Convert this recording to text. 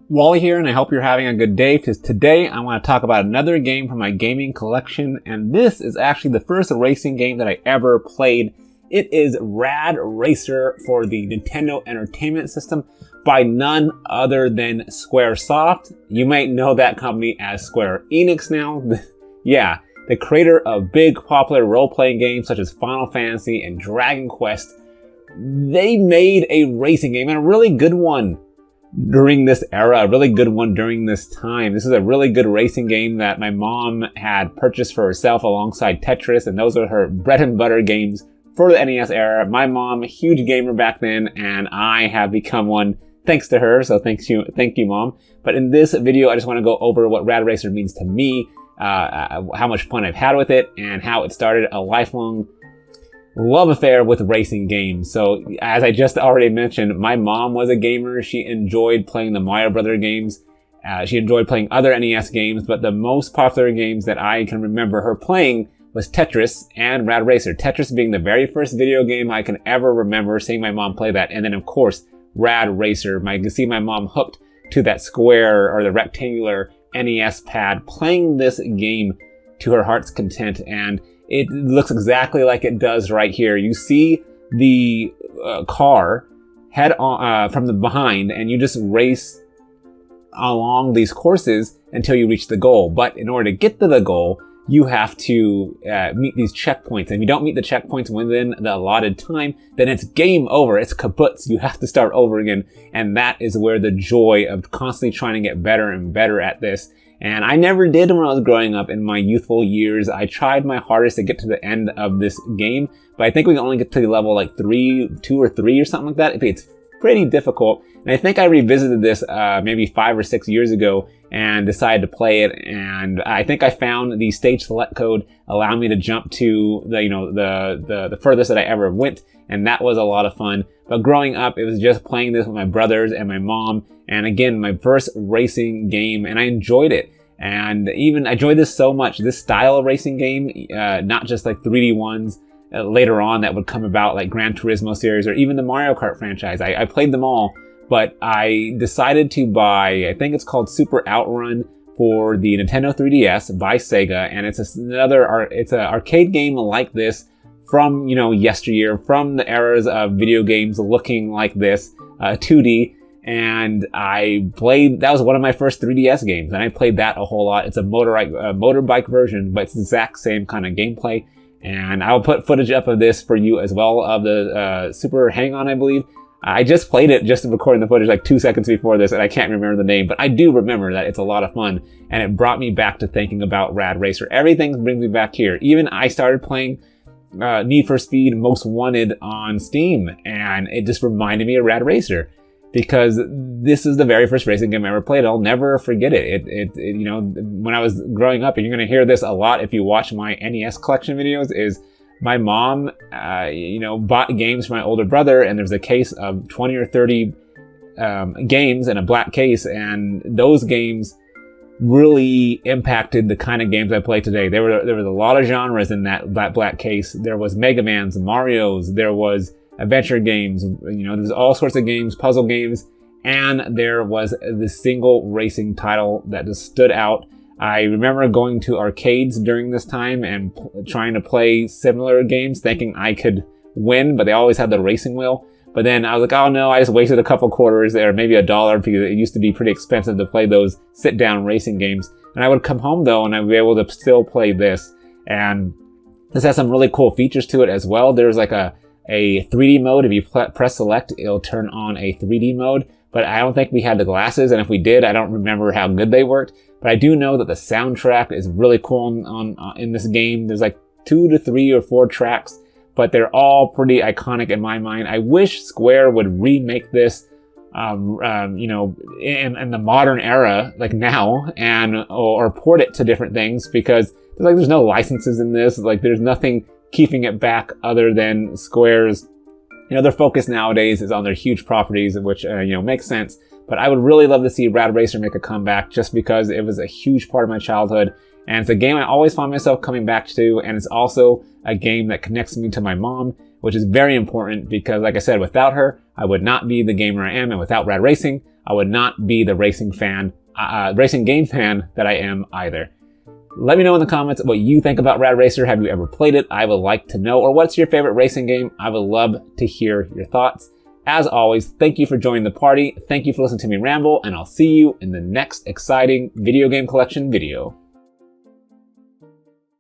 Wally here, and I hope you're having a good day, because today I want to talk about another game from my gaming collection, and this is actually the first racing game that I ever played. It is Rad Racer for the Nintendo Entertainment System by none other than Squaresoft. You might know that company as Square Enix now. Yeah, the creator of big popular role-playing games such as Final Fantasy and Dragon Quest. They made a racing game, and a really good one during this era, a really good one during this time. This is a really good racing game that my mom had purchased for herself alongside Tetris, and those are her bread and butter games for the NES era. My mom, a huge gamer back then, and I have become one thanks to her, so thank you, Mom. But in this video, I just want to go over what Rad Racer means to me, how much fun I've had with it, and how it started a lifelong love affair with racing games. So, as I just already mentioned, my mom was a gamer. She enjoyed playing the Mario Brother games. She enjoyed playing other NES games, but the most popular games that I can remember her playing was Tetris and Rad Racer. Tetris being the very first video game I can ever remember seeing my mom play that. And then, of course, Rad Racer. I can see my mom hooked to that square or the rectangular NES pad, playing this game to her heart's content. And it looks exactly like it does right here. You see the car head on from the behind, and you just race along these courses until you reach the goal. But in order to get to the goal, you have to meet these checkpoints. And if you don't meet the checkpoints within the allotted time, then it's game over. It's kaput. You have to start over again. And that is where the joy of constantly trying to get better and better at this. And I never did when I was growing up in my youthful years. I tried my hardest to get to the end of this game, but I think we can only get to level like 2 or 3 or something like that. It's pretty difficult. And I think I revisited this maybe 5 or 6 years ago and decided to play it. And I think I found the stage select code allowing me to jump to the furthest that I ever went. And that was a lot of fun. But growing up, it was just playing this with my brothers and my mom. And again, my first racing game, and I enjoyed it. And even I enjoyed this so much, this style of racing game, not just like 3D ones later on that would come about, like Gran Turismo series or even the Mario Kart franchise. I played them all, but I decided to buy, I think it's called Super Outrun for the Nintendo 3DS by Sega. And it's it's an arcade game like this from, yesteryear, from the eras of video games looking like this, 2D. And I played, that was one of my first 3DS games, and I played that a whole lot. It's a motorbike version, but it's the exact same kind of gameplay. And I'll put footage up of this for you as well, of the Super Hang-On, I believe. I just played it, just recording the footage like 2 seconds before this, and I can't remember the name, but I do remember that it's a lot of fun, and it brought me back to thinking about Rad Racer. Everything brings me back here. Even I started playing Need for Speed Most Wanted on Steam, and it just reminded me of Rad Racer, because this is the very first racing game I ever played. I'll never forget it. When I was growing up, and you're going to hear this a lot if you watch my NES collection videos, is my mom, bought games for my older brother, and there's a case of 20 or 30 games in a black case, and those games really impacted the kind of games I play today. There was a lot of genres in that black case. There was Mega Mans, Marios, there was adventure games, there's all sorts of games, puzzle games, and there was the single racing title that just stood out. I remember going to arcades during this time and trying to play similar games, thinking I could win, but they always had the racing wheel. But then I was like, oh no, I just wasted a couple quarters there, maybe $1, because it used to be pretty expensive to play those sit-down racing games. And I would come home though, and I'd be able to still play this. And this has some really cool features to it as well. There's like a 3D mode. If you press select, it'll turn on a 3D mode, but I don't think we had the glasses, and if we did, I don't remember how good they worked. But I do know that the soundtrack is really cool in this game. There's like 2 to 3 or 4 tracks, but they're all pretty iconic in my mind. I wish Square would remake this, in the modern era, like now, or port it to different things, because there's no licenses in this. Like, there's nothing keeping it back other than Square's, their focus nowadays is on their huge properties, which, makes sense. But I would really love to see Rad Racer make a comeback, just because it was a huge part of my childhood. And it's a game I always find myself coming back to. And it's also a game that connects me to my mom, which is very important because, like I said, without her, I would not be the gamer I am. And without Rad Racing, I would not be the racing game fan that I am either. Let me know in the comments what you think about Rad Racer. Have you ever played it? I would like to know. Or what's your favorite racing game? I would love to hear your thoughts. As always, thank you for joining the party. Thank you for listening to me ramble, and I'll see you in the next exciting video game collection video.